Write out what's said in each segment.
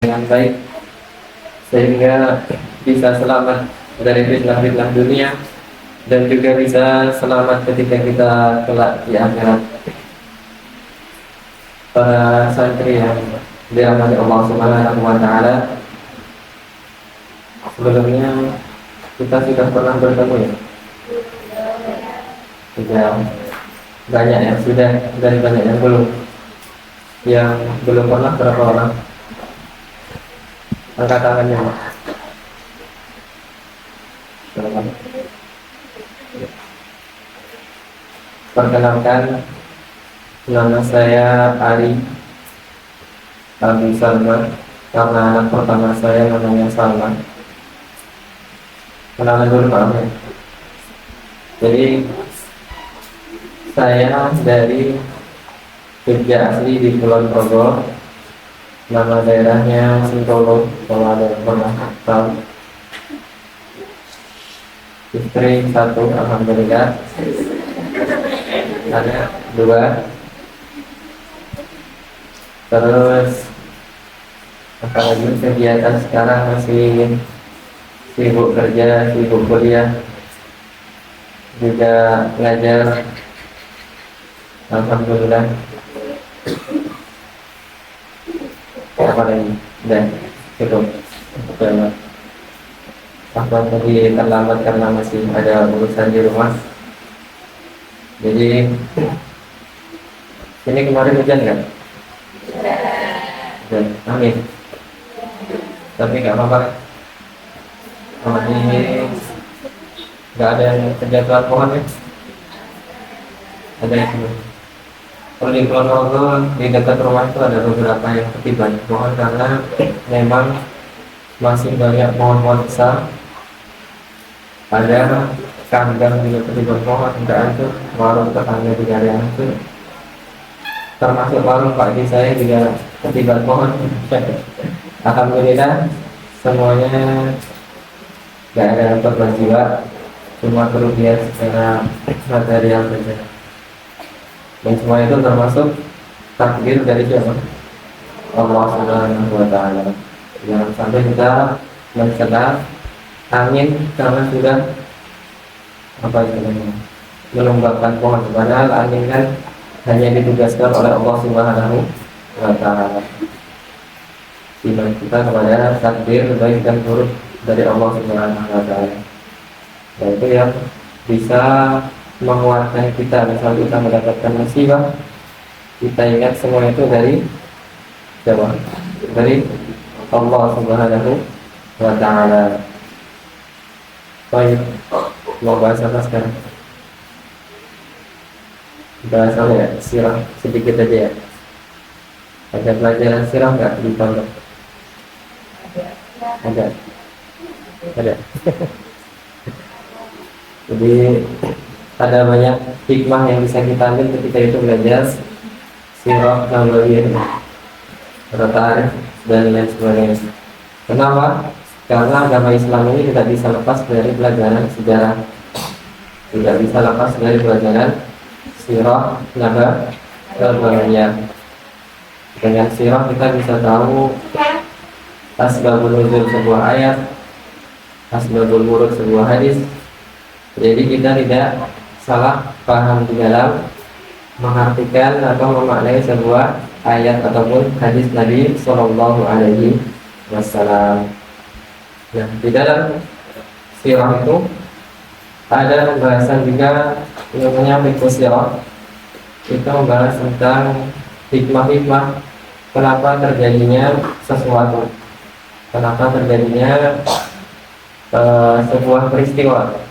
dengan baik sehingga bisa selamat dari fitnah-fitnah dunia dan juga bisa selamat ketika kita kelak di akhirat. Para santri yang dirahmati Allah Subhanahu wa taala, sebelumnya kita sudah pernah bertemu ya? Sudah banyak yang sudah dan banyak yang belum. Yang belum pernah berapa orang? Angkat tangannya. Perkenalkan, nama saya Ari Abi Salman. Karena anak pertama saya namanya Salman. Kenalan dulu Pak ya. Jadi saya dari Jogja asli di Kulon Progo. Nama daerahnya Sentolo, kalau ada yang pernah tahu. Istri satu, alhamdulillah. Ada dua. Terus apalagi kegiatan sekarang masih sibuk kerja, sibuk kuliah, juga ngajar, alhamdulillah. Apa lagi? Dan cukup. Apa tadi terlambat karena masih ada urusan di rumah. Jadi ini kemarin hujan nggak? Dan amin. Tapi nggak apa-apa. Ini nggak ada yang kejatuhan pohon ya? Ada yang kalau di Kulon Progo di dekat rumah itu ada beberapa yang ketiban pohon karena memang masih banyak pohon-pohon besar. Ada kandang juga ketiban pohon, enggak itu warung tetangga di area itu, termasuk warung Pak Di saya juga ketiban pohon. Alhamdulillah semuanya nggak ada yang korban jiwa, cuma kerugian secara material saja. Dan semua itu termasuk takdir dari siapa? Allah Subhanahu wa taala. Jangan sampai kita mencela angin karena sudah apa istilahnya menumbangkan pohon, padahal angin kan hanya ditugaskan oleh Allah Subhanahu wa taala. Iman kita kepada takdir baik dan buruk dari Allah Subhanahu wa taala. Dan itu yang bisa menguatkan kita. Misal kita mendapatkan musibah, kita ingat semua itu dari siapa? Dari Allah Subhanahu wa taala. Baik, mau bahas apa sekarang? Bahas apa ya? Sirah sedikit aja ya. Ada pelajaran sirah nggak di pondok? Ada. Jadi ada banyak hikmah yang bisa kita ambil ketika itu belajar sirah nabawiyah, tarikh dan lain sebagainya. Kenapa? Karena agama Islam ini tidak bisa lepas dari pelajaran sejarah, tidak bisa lepas dari pelajaran sirah nabawiyah. Dengan sirah kita bisa tahu asbabun nuzul sebuah ayat, asbabul wurud sebuah hadis. Jadi kita tidak salah paham di dalam mengartikan atau memaknai sebuah ayat ataupun hadis Nabi Sallallahu Alaihi Wasallam. Nah, di dalam sirah itu ada pembahasan juga yang namanya fiqh sirah. Itu membahas tentang hikmah-hikmah kenapa terjadinya sesuatu, kenapa terjadinya sebuah peristiwa.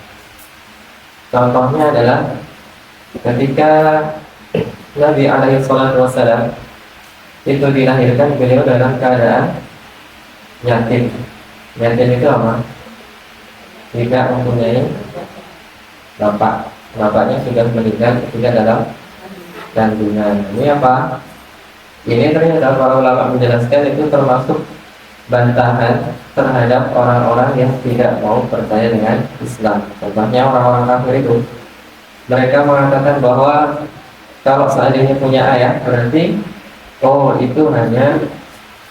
Contohnya adalah ketika Nabi alaihi salatu wassalam itu dilahirkan, beliau dalam keadaan yatim. Yatim itu apa? Tidak mempunyai bapak. Bapaknya sudah meninggal ketika dalam kandungan. Ini apa? Ini ternyata para ulama menjelaskan itu termasuk bantahan terhadap orang-orang yang tidak mau percaya dengan Islam. Contohnya orang-orang kafir itu, mereka mengatakan bahwa kalau seandainya punya ayah berarti itu hanya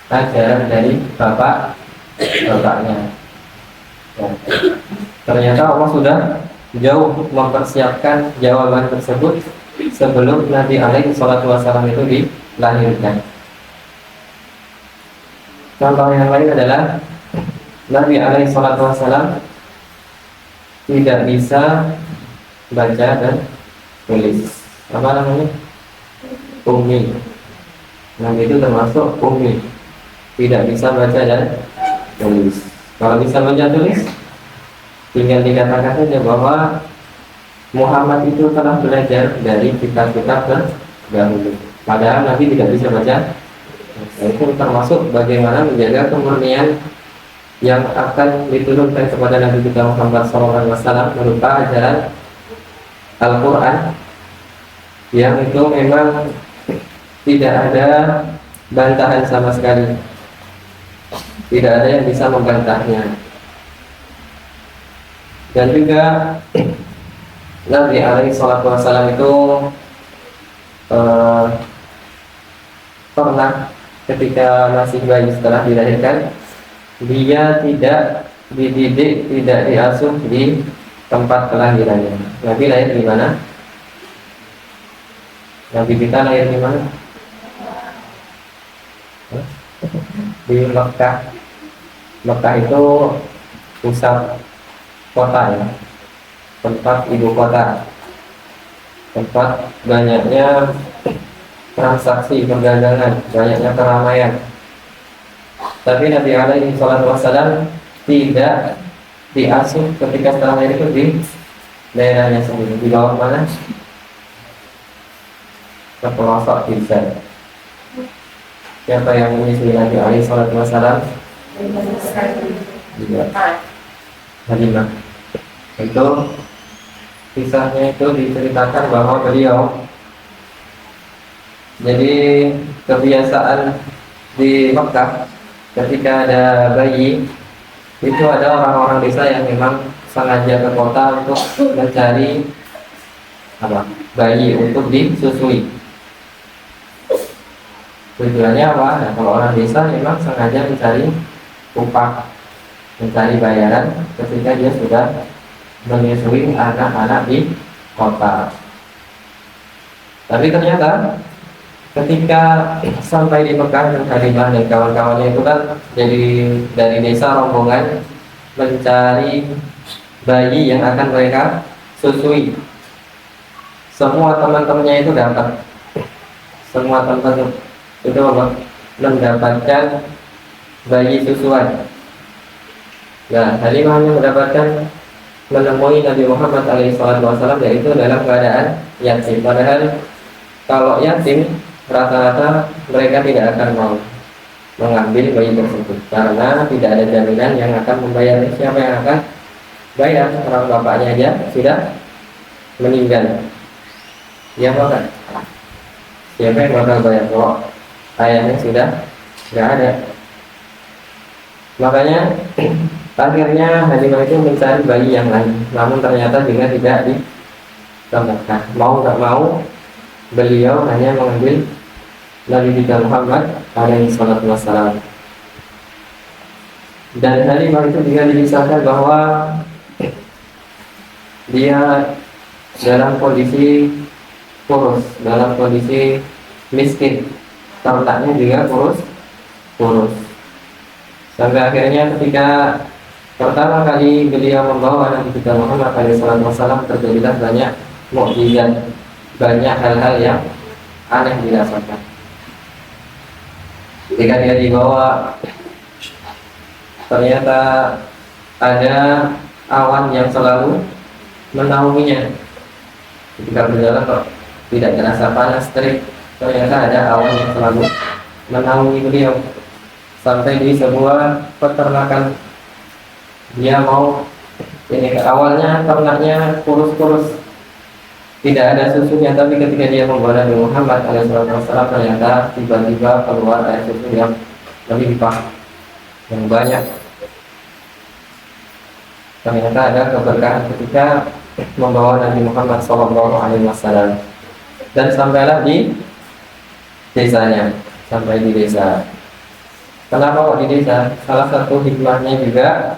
ajaran dari bapaknya. Ya. Ternyata Allah sudah jauh mempersiapkan jawaban tersebut sebelum Nabi alaihi salatu wasallam itu dilahirkan. Contoh yang lain adalah Nabi alaihi salatu wasallam tidak bisa baca dan tulis. Apa namanya? Ummi. Nabi itu termasuk ummi, tidak bisa baca dan tulis. Kalau bisa baca tulis, tinggal dikatakan saja bahwa Muhammad itu telah belajar dari kitab-kitab terdahulu. Padahal Nabi tidak bisa baca. Itu termasuk bagaimana menjaga kemurnian yang akan diturunkan kepada Nabi kita Muhammad SAW berupa ajaran Al-Quran yang itu memang tidak ada bantahan sama sekali, tidak ada yang bisa membantahnya. Dan juga Nabi alaihi salatu wasallam itu pernah ketika masih bayi setelah dilahirkan, dia tidak dididik, tidak diasuh di tempat kelahirannya. Nabi lahir di mana? Nabi kita lahir di mana? Di Mekah. Mekah itu pusat kota ya, tempat ibu kota, tempat banyaknya transaksi perdagangan, banyaknya keramaian. Tapi Nabi alaihi salatu wasallam tidak diasuh ketika setelah lahir itu di daerahnya sendiri. Di bawah mana? Ke pelosok desa. Siapa yang menyusui Nabi alaihi salatu wasallam? Halimah. Itu kisahnya itu diceritakan bahwa beliau jadi kebiasaan di Mekah ketika ada bayi itu ada orang-orang desa yang memang sengaja ke kota untuk mencari bayi untuk disusui. Tujuannya apa? Nah, kalau orang desa memang sengaja mencari upah, mencari bayaran ketika dia sudah menyusui anak-anak di kota. Tapi ternyata ketika sampai di Mekah dan Halimah dan kawan-kawannya itu kan jadi dari desa rombongan mencari bayi yang akan mereka susui. Semua teman-temannya itu dapat, semua teman itu mendapatkan bayi susuan. Nah, Halimah hanya mendapatkan menemui Nabi Muhammad SAW yaitu dalam keadaan yatim. Padahal kalau yatim rata-rata mereka tidak akan mau mengambil bayi tersebut karena tidak ada jaminan yang akan membayar. Siapa yang akan bayar? Orang bapaknya aja sudah meninggal. Ya kan? Siapa yang bakal bayar kalau ayahnya sudah tidak ada? Makanya akhirnya Halimah itu mencari bayi yang lain, namun ternyata juga tidak ditemukan. Mau nggak mau beliau hanya mengambil Nabi kita Muhammad alaihi salatu wassalam. Dan Halimah itu juga dikisahkan bahwa dia dalam kondisi kurus, dalam kondisi miskin, ternaknya juga kurus. Sampai akhirnya ketika pertama kali beliau membawa Nabi kita Muhammad SAW terjadilah banyak mukjizat, banyak hal-hal yang aneh dirasakan. Ketika dia dibawa, ternyata ada awan yang selalu menaunginya. Ketika berjalan kok tidak terasa panas terik, ternyata ada awan yang selalu menaungi beliau. Sampai di sebuah peternakan, dia mau awalnya ternaknya kurus-kurus, tidak ada susunya, tapi ketika dia membawa Nabi Muhammad SAW ternyata tiba-tiba keluar air susu yang melimpah, yang banyak. Ternyata ada keberkahan ketika membawa Nabi Muhammad SAW. Dan sampailah di desanya, sampai di desa. Kenapa kok di desa? Salah satu hikmahnya juga,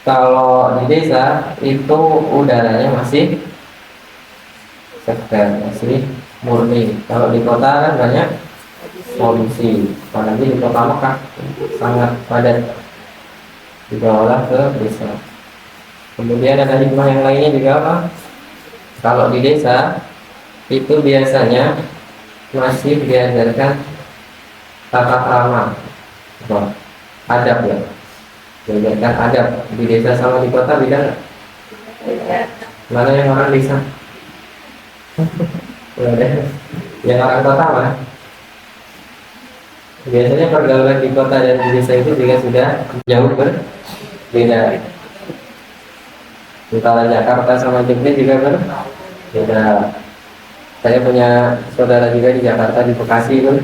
kalau di desa itu udaranya masih segar, masih murni. Kalau di kota kan banyak polusi, apalagi di kota Mekah sangat padat, dibawalah ke desa. Kemudian ada hikmah yang lainnya juga apa? Kalau di desa itu biasanya masih diajarkan tata krama, atau adab ya. Diajarkan adab di desa sama di kota beda nggak? Mana yang orang desa? Yang orang kota mana? Biasanya pergaulan di kota dan di desa itu juga sudah jauh berbeda. Antara Jakarta sama Jogja juga berbeda. Saya punya saudara juga di Jakarta, di Bekasi itu.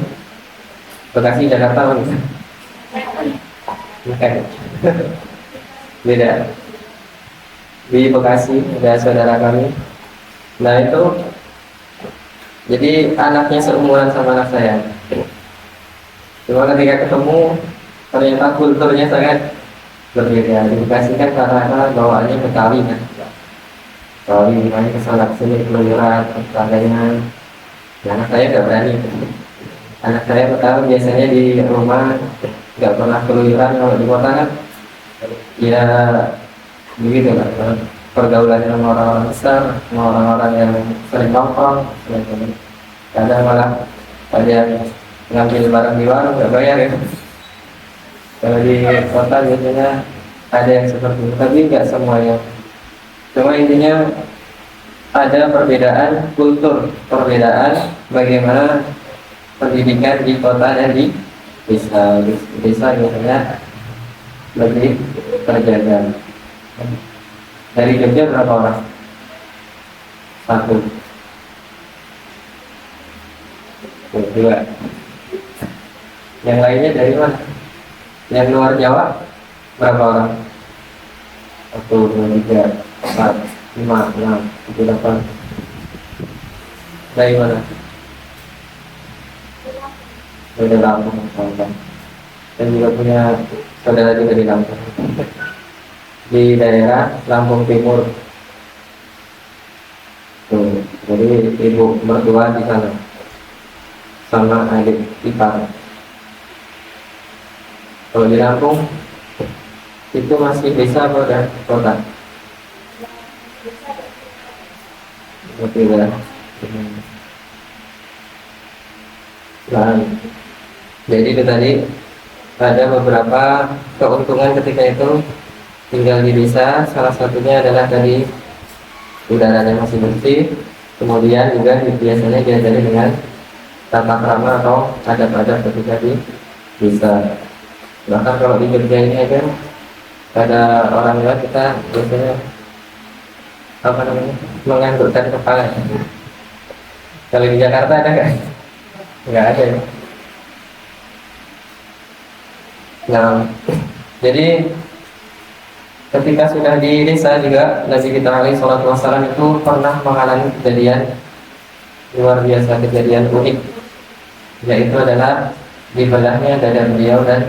Bekasi Jakarta mana? Bukan. Beda. Di Bekasi ada saudara kami. Nah itu, jadi anaknya seumuran sama anak saya. Cuma ketika ketemu ternyata kulturnya sangat berbeda. Di Bekasi kan karena bawaannya Betawi kan. Betawi main kesana kesini keluyuran, sebagainya. Anak saya nggak berani. Anak saya Betawi biasanya di rumah nggak pernah keluyuran. Kalau di kota kan ya begitu lah. Pergaulan sama orang-orang besar, sama orang-orang yang sering nongkrong, kadang malah ada ngambil barang di warung nggak bayar ya. Kalau di kota biasanya ada yang seperti itu, tapi nggak semuanya. Cuma intinya ada perbedaan kultur, perbedaan bagaimana pendidikan di kota dan di desa. Desa biasanya lebih terjaga. Dari Jogja berapa orang? Satu. Dua. Yang lainnya dari mana? Yang luar Jawa berapa orang? 1, 2, 3, 4, 5, 6, 7, 8. Dari mana? Dari Lampung, dan juga punya saudara juga di Lampung. Di daerah Lampung Timur. Tuh, jadi ibu mertua di sana sama adik ipar. Kalau di Lampung itu masih desa atau udah kota? Betul ya. Nah, jadi itu tadi ada beberapa keuntungan ketika itu tinggal di desa. Salah satunya adalah dari udaranya masih bersih, kemudian juga biasanya diajari dengan tata krama atau adab-adab ketika di desa. Bahkan kalau di Jogja ini aja ada orang lewat kita biasanya apa namanya menganggukkan kepala. Kalau di Jakarta ada nggak? Nggak ada ya. Nah, jadi ketika sudah di desa juga Nabi kita alaihi salatu wassalam itu pernah mengalami kejadian luar biasa, kejadian unik, yaitu adalah dibelahnya dada beliau dan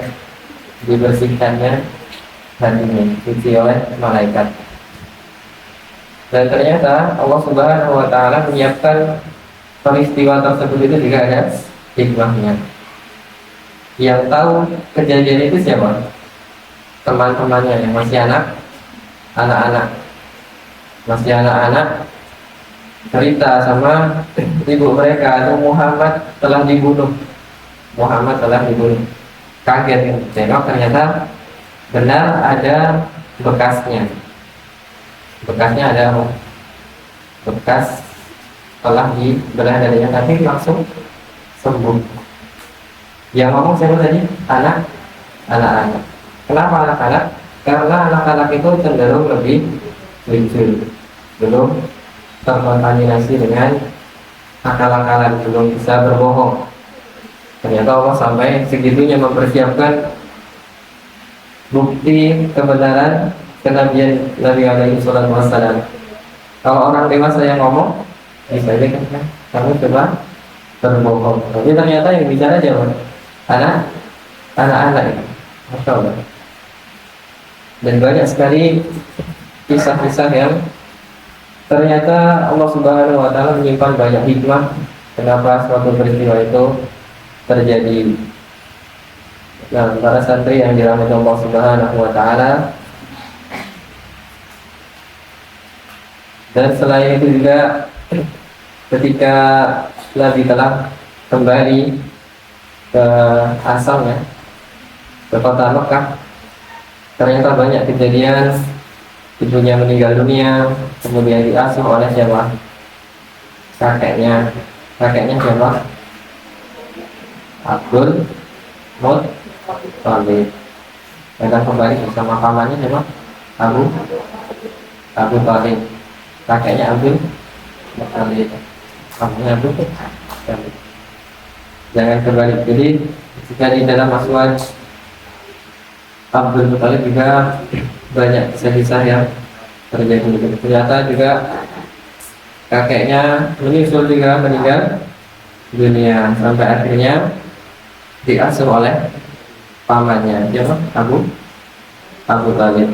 dibersihkannya hatinya suci oleh malaikat. Dan ternyata Allah Subhanahu wa taala menyiapkan peristiwa tersebut itu juga ada hikmahnya. Yang tahu kejadian itu siapa? Teman-temannya yang masih anak-anak masih anak-anak cerita sama ibu mereka, itu Muhammad telah dibunuh. Kaget, tengok ternyata benar ada bekasnya ada bekas telah dibelah dadanya, tapi langsung sembuh. Yang ngomong siapa tadi? Anak-anak. Kenapa anak-anak? Karena anak-anak itu cenderung lebih lucu, belum terkontaminasi dengan akal-akalan, belum bisa berbohong. Ternyata Allah sampai segitunya mempersiapkan bukti kebenaran kenabian Nabi alaihi salatu wassalam. Kalau orang dewasa yang ngomong, bisa aja kan kamu coba berbohong. Tapi ternyata yang bicara siapa? anak-anak itu, atau dan banyak sekali kisah-kisah yang ternyata Allah Subhanahu wa Ta'ala menyimpan banyak hikmah kenapa suatu peristiwa itu terjadi. Nah, para santri yang dirahmati Allah Subhanahu wa Ta'ala, dan selain itu juga ketika Nabi telah kembali ke asalnya, ke kota Mekah, ternyata banyak kejadian ibunya meninggal dunia, kemudian diasuh oleh siapa? Kakeknya siapa? Abdul Muttalib. Dan kembali bersama pamannya siapa? Abu Talib. Kakeknya Abdul Muttalib. Pamannya Abdul Talib. Jangan kembali. Jadi jika di dalam aswad Abdul Muttalib juga banyak kisah-kisah yang terjadi. Ternyata juga kakeknya menyusul juga meninggal dunia sampai akhirnya diasuh oleh pamannya, siapa? Abu Talib.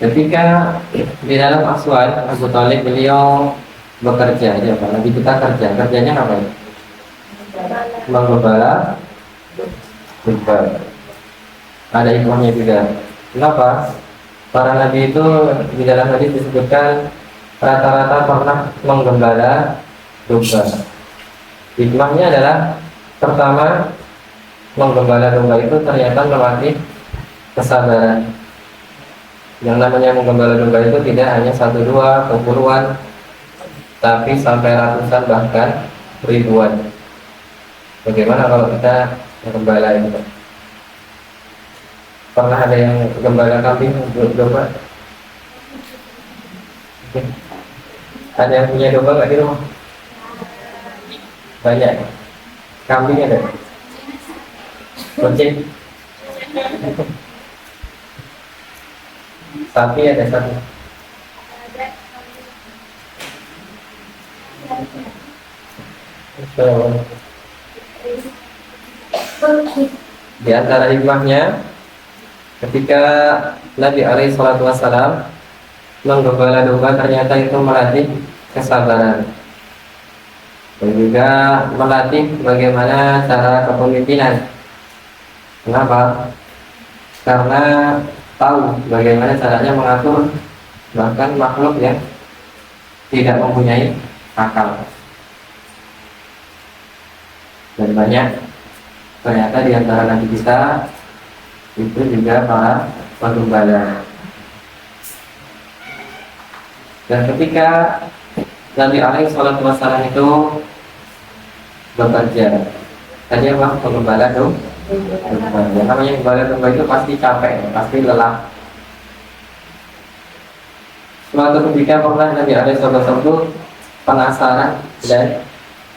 Ketika di dalam aswad Abu Talib, beliau bekerja, Nabi kita kerjanya apa ya? Menggembala domba. Ada hikmahnya juga. Kenapa? Para nabi itu di dalam hadis disebutkan rata-rata pernah menggembala domba. Hikmahnya adalah pertama, menggembala domba itu ternyata melatih kesabaran. Yang namanya menggembala domba itu tidak hanya 1, 2 atau puluhan, tapi sampai ratusan bahkan ribuan. Bagaimana kalau kita menggembala itu? Pernah ada yang gembala kambing domba? Ada yang punya domba nggak di rumah? Banyak. Kambing ada? Kucing? Sapi ada satu? Di antara hikmahnya, ketika Nabi alaihi salatu wassalam menggembala domba, ternyata itu melatih kesabaran dan juga melatih bagaimana cara kepemimpinan. Kenapa? Karena tahu bagaimana caranya mengatur bahkan makhluk yang tidak mempunyai akal. Dan banyak ternyata di antara nabi kita itu juga para penggembala. Dan ketika Nabi alaihi salatu wassalam itu bekerja, tadi apa? Penggembala domba. Yang namanya penggembala domba itu pasti capek, pasti lelah. Suatu ketika pernah Nabi alaihi salatu wassalam itu penasaran dan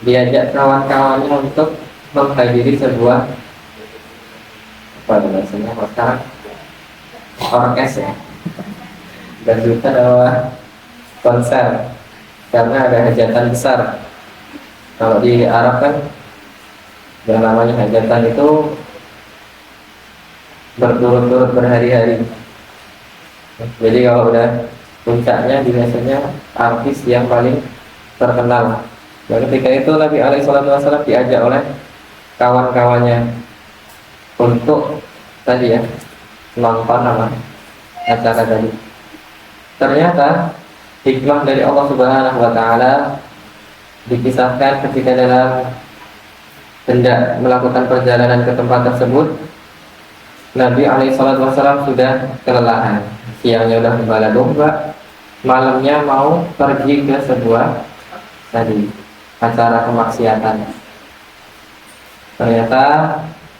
diajak kawan-kawannya untuk menghadiri sebuah sekarang orkes ya, dan juga ada konser karena ada hajatan besar. Kalau di Arab kan yang namanya hajatan itu berturut-turut berhari-hari. Jadi kalau udah puncaknya biasanya artis yang paling terkenal. Dan ketika itu Nabi alaihi salatu wassalam diajak oleh kawan-kawannya untuk tadi ya nonton acara tadi. Ternyata hikmah dari Allah Subhanahu wa Ta'ala dikisahkan ketika dalam hendak melakukan perjalanan ke tempat tersebut, Nabi alaihi salatu wassalam sudah kelelahan. Siangnya sudah gembala domba, malamnya mau pergi ke sebuah tadi acara kemaksiatan. Ternyata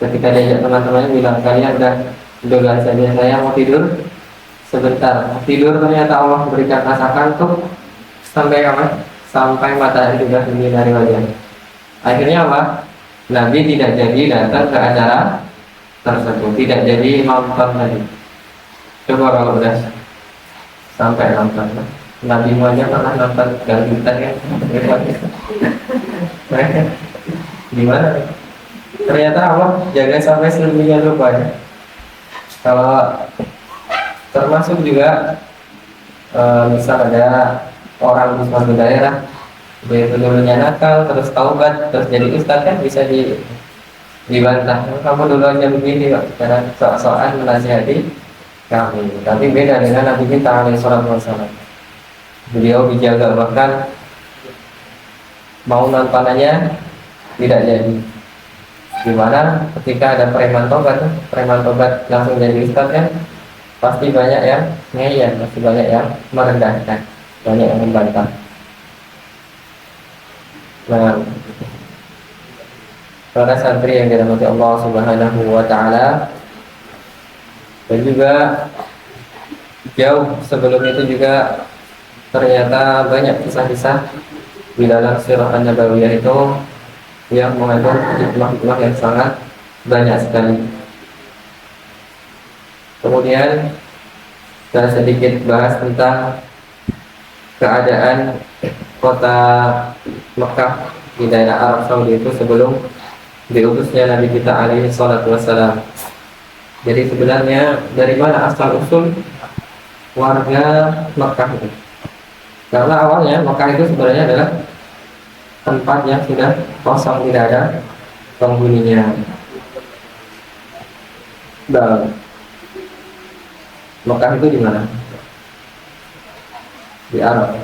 ketika diajak teman-temannya bilang, kalian udah duluan saja, saya mau tidur sebentar. Tidur, ternyata Allah memberikan rasa kantuk sampai kapan? Sampai matahari sudah menyinari wajah. Akhirnya apa? Nabi tidak jadi datang ke acara tersebut, tidak jadi nonton tadi. Coba kalau udah sampai nonton, Nabi aja pernah nonton dangdutan kan? Gimana nih? Ternyata Allah jaga sampai sedemikian rupa ya. Kalau termasuk juga misal ada orang di suatu daerah dia dulunya nakal terus taubat terus jadi ustadz kan bisa dibantah. Kamu dulu aja begini kok, cara sok-sokan menasihati kami. Tapi beda dengan Nabi kita alaihi salatu wassalam. Beliau dijaga, bahkan mau nontonannya tidak jadi. Gimana ketika ada preman tobat langsung jadi ustadz kan pasti banyak yang ngeyel, pasti banyak yang merendahkan, banyak yang membantah. Nah, para santri yang dirahmati Allah Subhanahu wa taala, dan juga jauh sebelum itu juga ternyata banyak kisah-kisah di dalam sirah An-Nabawiyah itu yang mengandung hikmah-hikmah yang sangat banyak sekali. Kemudian kita sedikit bahas tentang keadaan kota Mekah di daerah Arab Saudi itu sebelum diutusnya Nabi kita alaihi salatu wassalam. Jadi sebenarnya dari mana asal usul warga Mekah itu? Karena awalnya Mekah itu sebenarnya adalah tempat yang sudah kosong, tidak ada penghuninya. Dan Mekah itu di mana? Di Arab.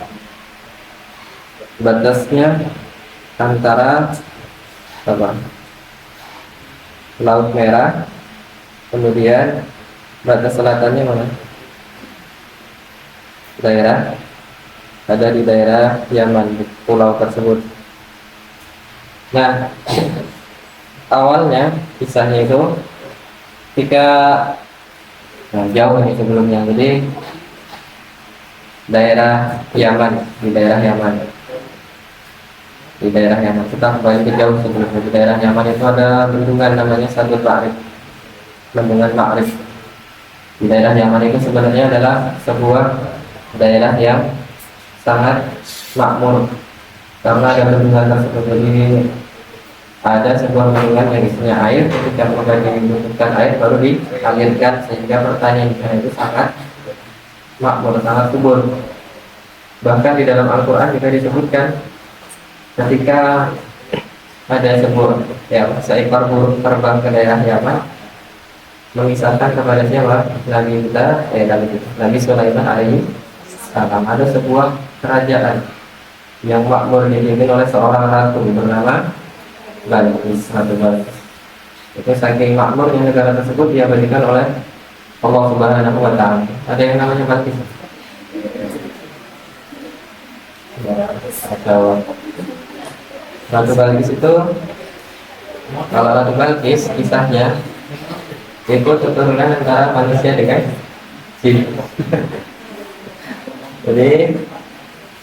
Batasnya antara apa? Laut Merah, kemudian batas selatannya mana? Ada di daerah Yaman, di pulau tersebut. Nah, awalnya kisahnya itu ketika jauh ini sebelumnya, jadi daerah Yaman, di daerah Yaman kita kembali ke jauh sebelumnya. Di daerah Yaman itu ada bendungan namanya Sadul Ma'rif, bendungan Ma'rif. Di daerah Yaman itu sebenarnya adalah sebuah daerah yang sangat makmur karena ada bendungan tersebut. Jadi ada sebuah bendungan yang isinya air, ketika mulai dibutuhkan air baru dialirkan, sehingga pertanian di sana itu sangat makmur, sangat subur. Bahkan di dalam Al-Quran juga disebutkan ketika ada seekor burung terbang ke daerah Yaman, mengisahkan kepada siapa? Nabi Sulaiman alaihi salam. Ada sebuah kerajaan yang makmur dipimpin oleh seorang ratu bernama Balqis. Itu saking makmurnya negara tersebut diabadikan oleh Allah Subhanahu wa taala. Ada yang namanya Balqis. Atau Ratu Balqis itu, kalau Ratu Balqis kisahnya itu keturunan antara manusia dengan jin. Jadi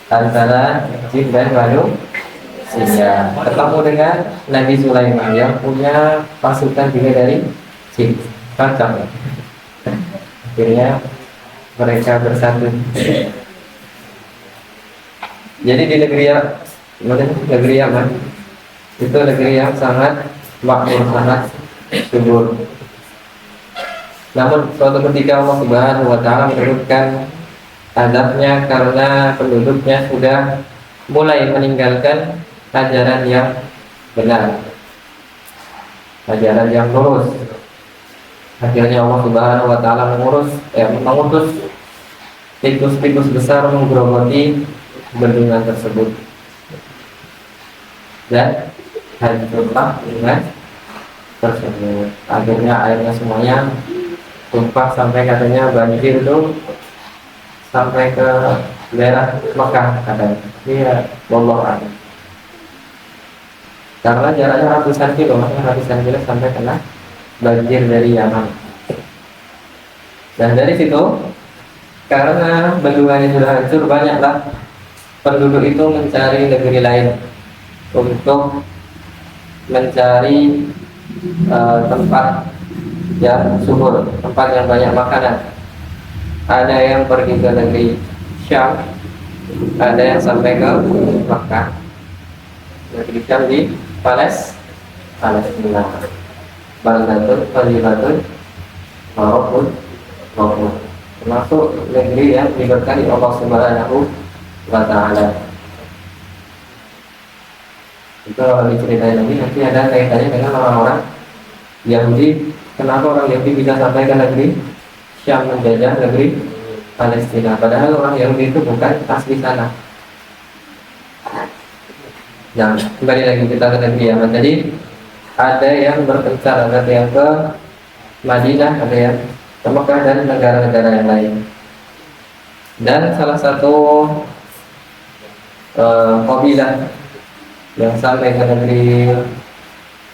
antara jin dan manusia ketemu dengan Nabi Sulaiman yang punya pasukan juga dari jin. Kacau. Akhirnya mereka bersatu. Jadi di negeri Yaman itu negeri yang sangat makmur, sangat subur. Namun suatu ketika Allah Subhanahu wa taala menurunkan azabnya karena penduduknya sudah mulai meninggalkan ajaran yang benar, ajaran yang lurus. Akhirnya Allah Subhanahu wa taala mengutus tikus-tikus besar menggerogoti bendungan tersebut, dan hancurlah bendungan tersebut. Akhirnya airnya semuanya tumpah sampai katanya banjir itu sampai ke daerah Mekah katanya. Iya, wallahu a'lam. Karena jaraknya ratusan kilo sampai kena banjir dari Yaman. Dan dari situ, karena bendungannya sudah hancur, banyaklah penduduk itu mencari negeri lain untuk mencari tempat yang subur, tempat yang banyak makanan. Ada yang pergi ke negeri Syam, ada yang sampai ke Makkah. Negeri Syam di Palestina. Baldatun, Thayyibatun, Marokun, Marokun. Termasuk negeri yang diberkahi Allah Subhanahu wa Ta'ala. Itu kalau diceritain lagi nanti ada kaitannya dengan orang-orang Yahudi. Kenapa orang Yahudi bisa sampai ke negeri Syam menjajah negeri Palestina? Padahal orang Yahudi itu bukan asli sana. Nah, kembali lagi kita ke negeri Yaman. Jadi ada yang berpencar, ada yang ke Madinah, ada yang ke Mekah dan negara-negara yang lain. Dan salah satu kabilah yang sampai ke negeri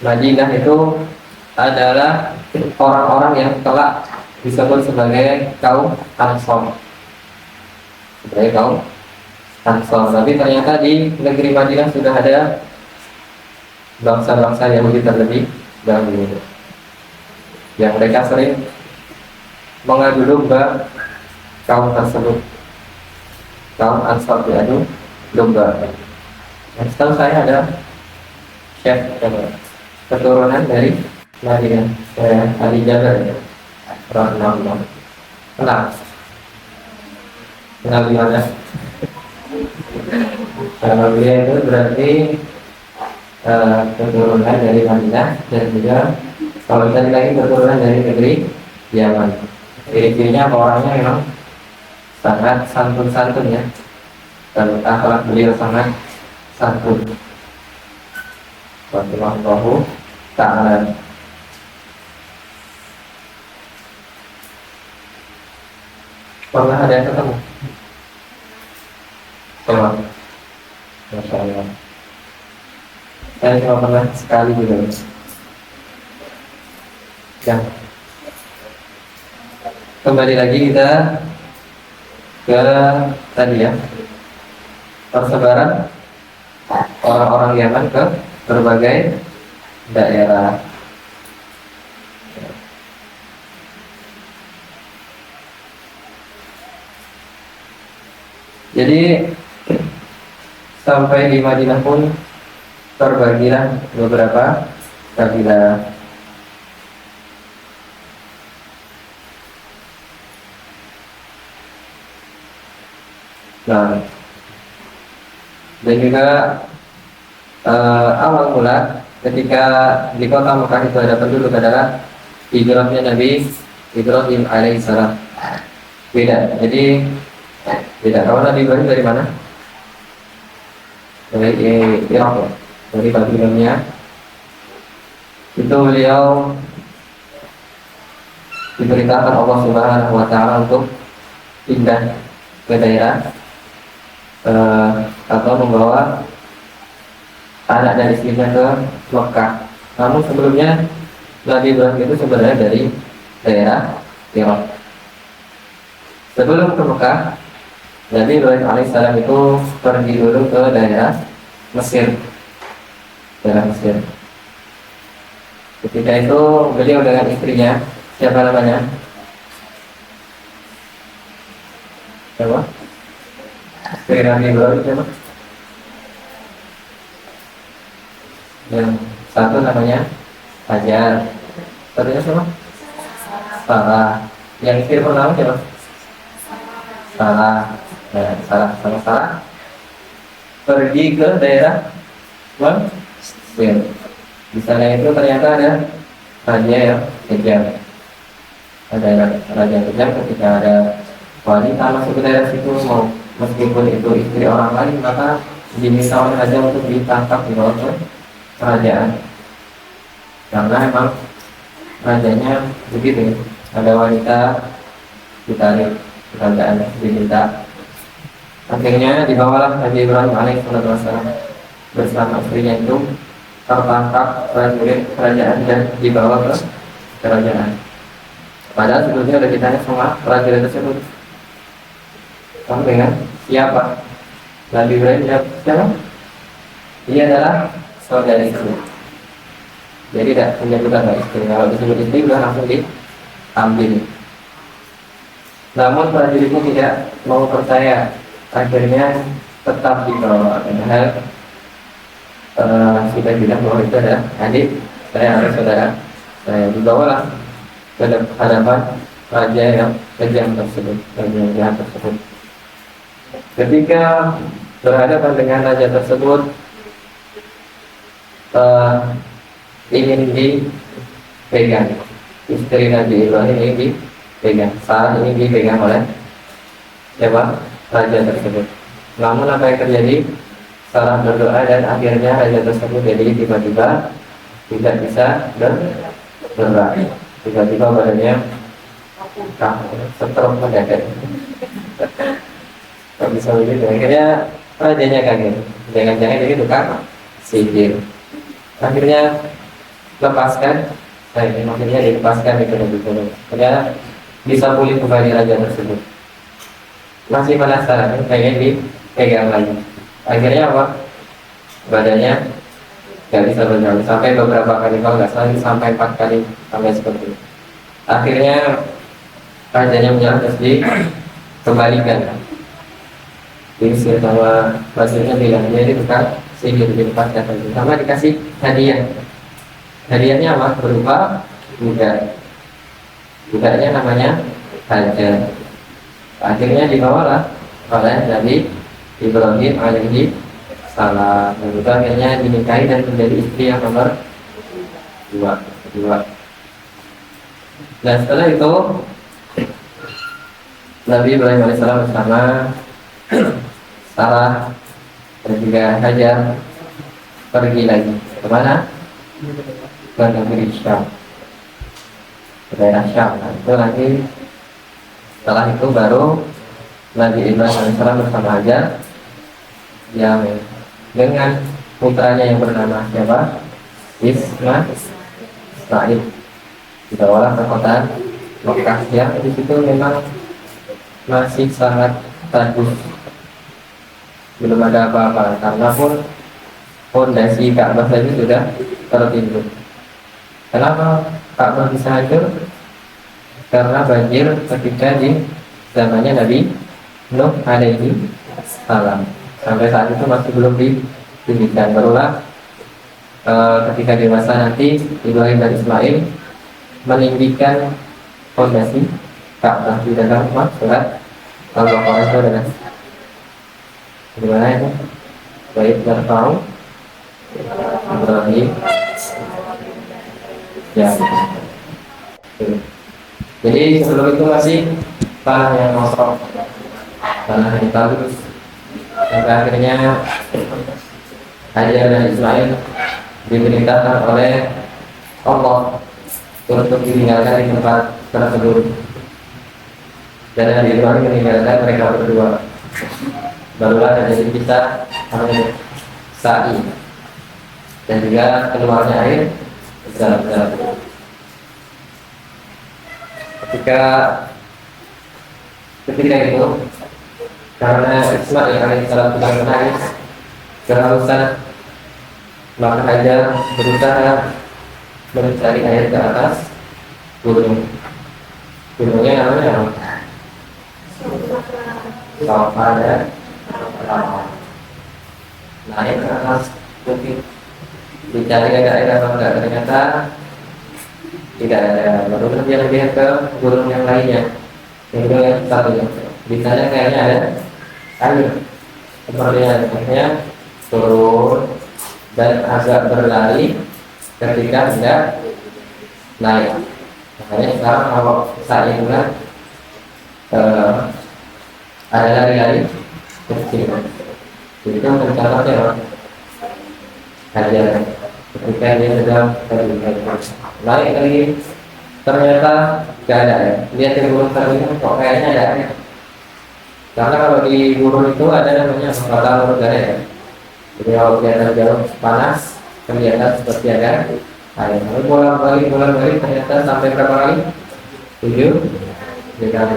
Madinah itu adalah orang-orang yang kelak disebut sebagai kaum Ansor. Sebagai kaum Ansor. Tapi ternyata di negeri Madinah sudah ada bangsa-bangsa Yahudi terlebih dahulu, yang mereka sering mengadu domba kaum tersebut. Kaum Ansor diadu domba. Dan setahu saya ada chef keturunan dari Madinah, Ali Jaber ya. Kenal di mana? Kalau dia itu berarti keturunan dari Madinah dan juga kalau tadi lagi keturunan dari negeri Yaman. Ciri-cirinya orangnya memang sangat santun-santun ya, dan akhlak beliau sangat santun. Wallahu ta'ala. Pernah ada yang ketemu? Coba. Masya Allah. Saya cuma pernah sekali juga. Ya. Kembali lagi kita ke tadi ya, persebaran orang-orang Yaman ke berbagai daerah. Jadi sampai di Madinah pun terbagilah beberapa kabilah. Nah, dan juga awal mula ketika di kota Mekah itu ada penduduk adalah hijrahnya Nabi Ibrahim alaihissalam. Beda, jadi beda. Kalau Nabi Ibrahim dari mana? Dari Irak ya, dari Babilonia. Itu beliau diberitakan Allah Subhanahu wa Ta'ala untuk pindah ke daerah atau membawa anak dan istrinya ke Mekah. Namun sebelumnya Nabi Ibrahim itu sebenarnya dari daerah Irak. Sebelum ke Mekah, Nabi Ibrahim alaihissalam itu pergi dulu ke daerah Mesir. Daerah Mesir. Ketika itu beliau dengan istrinya, siapa namanya? Siapa? Istri Nabi Ibrahim siapa? Yang satu namanya Hajar. Satunya siapa? Sarah. Yang istri pertama siapa? Sarah. Nah, Sarah pergi ke daerah Mesir. Di sana itu ternyata ada raja yang kejam. Ada raja kejam. Ketika ada wanita masuk ke daerah situ, mau meskipun itu istri orang lain, maka diminta oleh raja untuk ditangkap di bawah kerajaan. Karena emang rajanya begitu, ada wanita ditarik kerajaan, diminta. Akhirnya dibawalah Nabi Ibrahim alaihissalam bersama istrinya itu tertangkap prajurit kerajaan dan dibawa ke kerajaan. Padahal sebelumnya sudah ditanya sama prajurit tersebut, kamu dengan siapa? Nabi Ibrahim jawab, siapa? Dia adalah saudariku. Jadi tidak menyebutkan istri. Kalau disebut istri sudah langsung diambil. Namun prajuritnya tidak mau percaya. Akhirnya tetap dibawa. Padahal kita bilang bahwa itu adalah adik saya harus saudara, saya dibawalah ke hadapan raja yang kejam tersebut, raja yang jahat tersebut. Ketika berhadapan dengan raja tersebut, ingin dipegang, istri Nabi Ibrahim ingin dipegang, Sarah ingin dipegang oleh siapa? Raja tersebut. Namun apa yang terjadi? Sarah berdoa dan akhirnya raja tersebut jadi tiba-tiba tidak bisa bergerak. Tiba-tiba badannya stroke mendadak. Kok bisa begitu? Akhirnya rajanya kaget. Jangan-jangan ini tukang sihir. Akhirnya lepaskan. Akhirnya dilepaskan itu dulu. Akhirnya bisa pulih kembali raja tersebut. Masih penasaran, pengen dipegang lagi. Akhirnya apa? Badannya nggak bisa berjalan sampai beberapa kali, kalau nggak salah sampai 4 kali sampai seperti itu. Akhirnya rajanya menyerah, terus dikembalikan. Diusir sama wazirnya bilang dia itu kan sihir, dilepaskan lagi. Sama dikasih hadiah. Hadiahnya apa? Berupa budak. Budaknya namanya Hajar. Akhirnya dibawalah oleh Nabi Ibrahim alaihi salam. Dan itu akhirnya dinikahi dan menjadi istri yang nomor 2. Dan setelah itu Nabi Ibrahim alaihissalam bersama Sarah dan juga Hajar pergi lagi kemana? Ke negeri Syam, ke daerah Syam. Nah, itu nanti setelah itu baru Nabi Ibrahim alaihissalam bersama Hajar yang dengan putranya yang bernama siapa? Ismail. Dibawalah ke kota Mekah yang di situ memang masih sangat tandus, belum ada apa-apa karena pun fondasi Ka'bah saja sudah tertimbun. Kenapa Ka'bah bisa hancur? Karena banjir ketika di zamannya Nabi Nuh alaihi salam. Sampai saat itu masih belum ditinggikan. Barulah ketika dewasa nanti Ibrahim dan Ismail meninggikan fondasi Ka'bah di dalam surat Al-Baqarah itu adalah gimana itu? Baik tertahu Ibrahim ya. Jadi sebelum itu masih tanah yang kosong, tanah yang tandus. Sampai akhirnya Hajar dan Ismail diperintahkan oleh Allah untuk ditinggalkan di tempat tersebut. Dan Nabi Ibrahim meninggalkan mereka berdua. Barulah terjadi kisah Sa'i dan juga keluarnya air besar-besar. Ketika itu karena Ismail alaihissalam sedang menangis kehausan, maka Hajar berusaha mencari air ke atas gunung. Gunungnya namanya apa? Sapada. Naik ke atas bukit, dicari ada air atau enggak, ternyata tidak ada. Baru dia lihat ke gunung yang lainnya, itu yang satunya. Di sana kayaknya ada air. Sepertinya akhirnya turun dan agak berlari ketika hendak naik. Makanya sekarang kalau saat itu kan ada lari-lari kecil. Jadi itu mencatatnya Hajar ketika dia sedang naik lagi, ternyata tidak ada ya. Lihat di gunung terlihat kok kayaknya ada air. Karena kalau di gunung itu ada namanya batang organik ya. Jadi kalau kelihatan jauh panas, kelihatan seperti ada air. Lalu bolak-balik ternyata sampai berapa kali? 7 kali.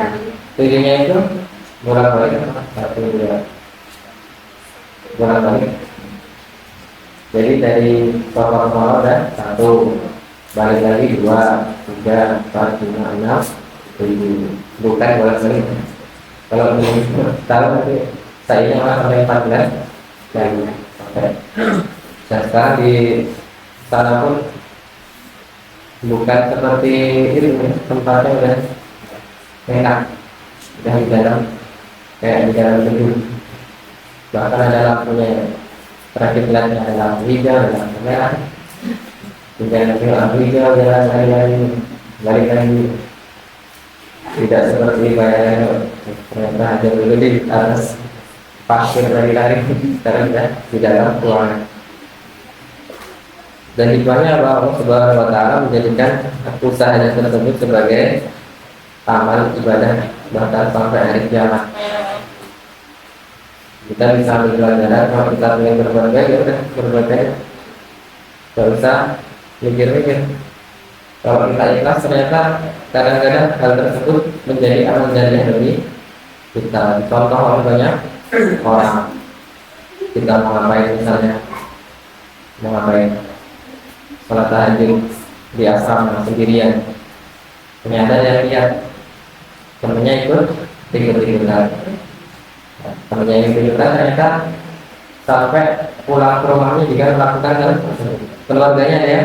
7-nya itu bolak-balik 1 2 bolak-balik. Jadi dari total ada 1, balik lagi 2, 3, 4, 5, 6, 7. Bukan bolak-balik. Kalau nanti saya sampai 14 dan sampai. Dan sekarang di sana pun bukan seperti itu ya, tempatnya udah enak, udah di dalam kayak di dalam gedung, bahkan ada lampunya ya. Terakhir lihatnya ada lampu hijau, ada lampu merah, juga ada lampu hijau, jalan lari-lari, tidak seperti bayangan ternyata ada dulu di atas pasir lari-lari, sekarang ya di dalam ruangan. Dan hikmahnya apa? Allah Subhanahu wa Ta'ala menjadikan usahanya tersebut sebagai amal ibadah bahkan sampai hari kiamat. Kita bisa ambil pelajaran kalau kita ingin berbuat baik, ya udah berbuat baik, nggak usah mikir-mikir. Kalau kita ikhlas, ternyata kadang-kadang hal tersebut menjadi amal jariah bagi kita. Contoh oleh banyak orang, kita mau ngapain misalnya, mau ngapain sholat tahajud di asrama sendirian, ternyata dia lihat temennya ikut-ikutan, temennya ikut-ikutan, ternyata sampai pulang ke rumahnya juga melakukan hal tersebut. Keluarganya dia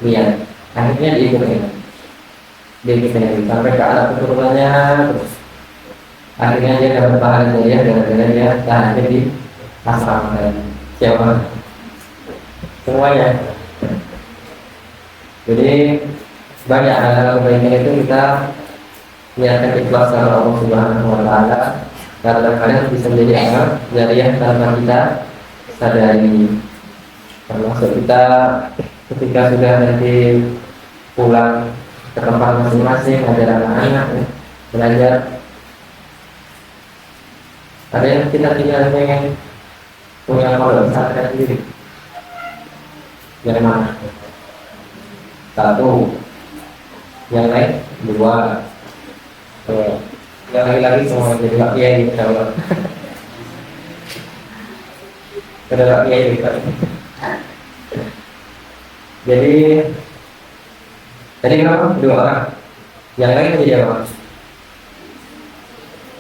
lihat, akhirnya diikutin sampai ke anak keturunannya, terus akhirnya dia dapat pahala jariah gara-gara dia tahajud di asrama. Siapa? Semuanya. Jadi banyak hal-hal kebaikan itu kita niatkan ikhlas karena Allah Subhanahu wa Ta'ala, kadang-kadang bisa menjadi amal jariah tanpa kita sadari. Termasuk kita ketika sudah nanti pulang ke tempat masing-masing, ada anak-anak belajar, ada yang kita tinggal pengen punya pondok pesantren sendiri, yang mana? Satu, yang lain dua, yang lagi-lagi semua jadi laki ya insya Allah. Ada laki ya gitu. Jadi tadi berapa? Dua orang. Yang lain jadi apa?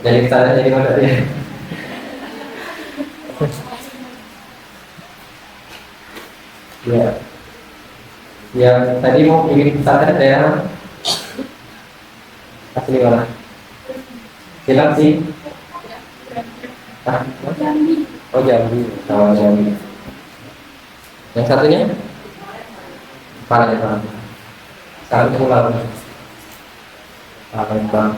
Jadi kesana jadi mana dia? Ya. Yang tadi mau ingin pesantren daerah asli mana? Silang sih. Oh Jambi, sama Jambi. Yang satunya? Palembang. Sekarang pulang. Palembang.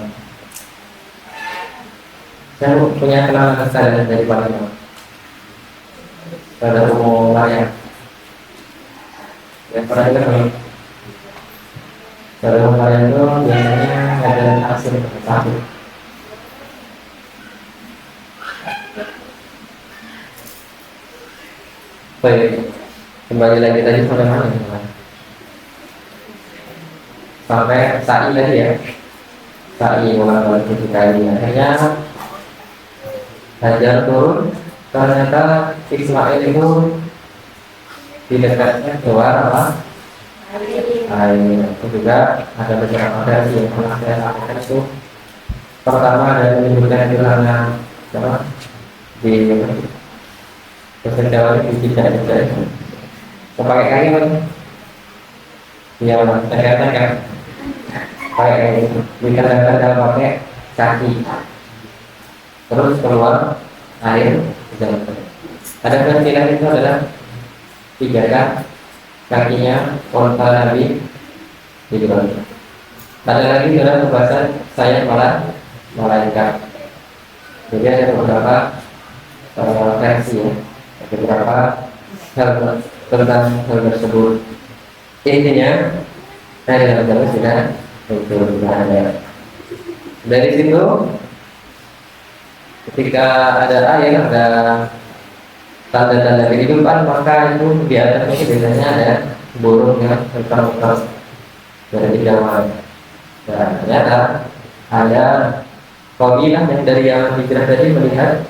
Saya punya kenalan saya dari Palembang. Pada umum layak. Yang pernah dengar nih, pada kemarin itu biasanya ada hasil satu. Baik, kembali lagi tadi sampai mana teman? Sampai sa'i tadi ya, sa'i ulang-ulang 7 kali. Akhirnya Hajar turun, ternyata Ismail itu di dekatnya keluar apa? Air. Itu juga ada beberapa versi yang pernah saya sampaikan itu. Pertama ada menyebutkan ilana apa? Di bahasa Jawa itu tidak ada. Pakai kaki kan? Iya, ternyata kan pakai kaki. Dikatakan pakai kaki. Terus keluar air. Ada versi lain itu adalah 3 kan kakinya onta Nabi di depan. Ada lagi dalam pembahasan saya malah malaikat. Jadi ada beberapa versi ya, beberapa hal tentang hal tersebut. Intinya saya dalam sudah itu ada. Dari situ ketika ada air, ada tanda-tanda kehidupan, maka itu di atasnya biasanya ada burung yang terbang dari jauhan. Dan ternyata ada kabilah yang dari yang hijrah tadi melihat